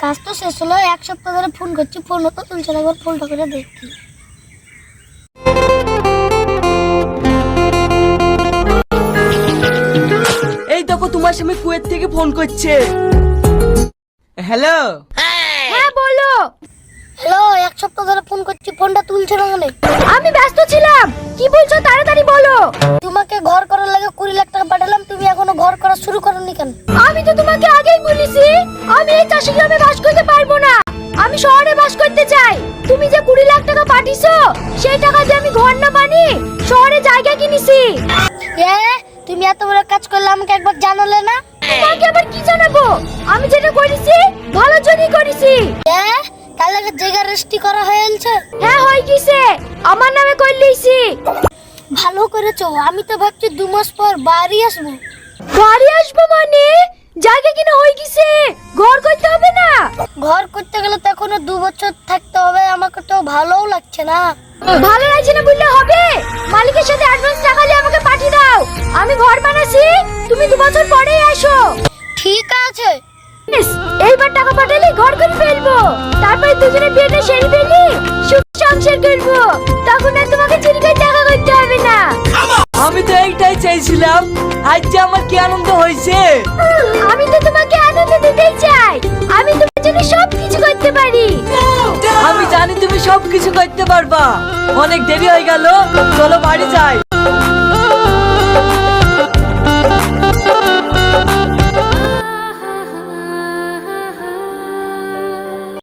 কাজ তো শেষ হলো, এক সপ্তাহ ধরে ফোন করছি, ফোনও তো তুলছে না। একবার ফোনটা করে দেখি। এই দেখো তোমার স্বামী কুয়েত থেকে ফোন করছে। হ্যালো। হ্যাঁ বলো। হ্যালো, এক সপ্তাহ ধরে ফোন করছি, ফোনটা তুলছে না কেন? আমি ব্যস্ত ছিলাম। কি বলছো তাড়াতাড়ি বলো। তোমাকে ঘর করার লাগে 20 লাখ টাকা পাঠালাম, তুমি এখনো ঘর করা শুরু করোনি কেন? আমি তো তোমাকে আগেই বলেছি আমি এই চাষি গ্রামে বাস করতে পারবো না, আমি শহরে বাস করতে চাই। তুমি যে 20 লাখ টাকা পাঠিয়েছো সেই টাকা দিয়ে আমি ঘর না বানিয়ে শহরে জায়গা কিনেছি। এ, তুমি এত বড় কাজ করলে আমাকে একবার জানালে না? তোমাকে আবার কি জানাবো? আমি যেটা করেছি ভালোর জন্যই করেছি। এ, তাহলে জায়গা রেজিস্ট্রি করা হয়েছে? হ্যাঁ হয়ে গেছে, আমার নামে করে লিয়েছি। ভালো করেছো। আমি তো ভাবছি 2 মাস পর বাড়ি আসবো। বাড়ি আসবো মানে? জায়গা কিনা হয়ে গেছে, ঘর করতে হবে না? ঘর করতে গেলে তো এখনো 2 বছর থাকতে হবে, আমাকে তো ভালোও লাগছে না। ভালো লাগছে না বললে হবে? মালিকের সাথে অ্যাডভান্স টাকা নিয়ে আমাকে পাঠিয়ে দাও, আমি ঘর বানাচ্ছি, তুমি 2 বছর পরেই আসো। ঠিক আছে। ব্যাস, এইবার টাকা পাঠালে ঘর করে ফেলবো, তারপরে দুজনে বিয়েটা সেরে ফেলি, সুখ সংসার করবো, তখন আর তোমাকে চুরি করে টাকা করতে হবে না। আমি তো এইটাই চাইছিলাম, আজ যে আমার কি আনন্দ হয়েছে। আমি তো তোমাকে আনন্দ দিতেই চাই, আমি তোমার জন্য সব কিছু করতে পারি। আমি জানি তুমি সবকিছু করতে পারবা। অনেক দেরি হয়ে গেল, চলো বাড়ি যাই।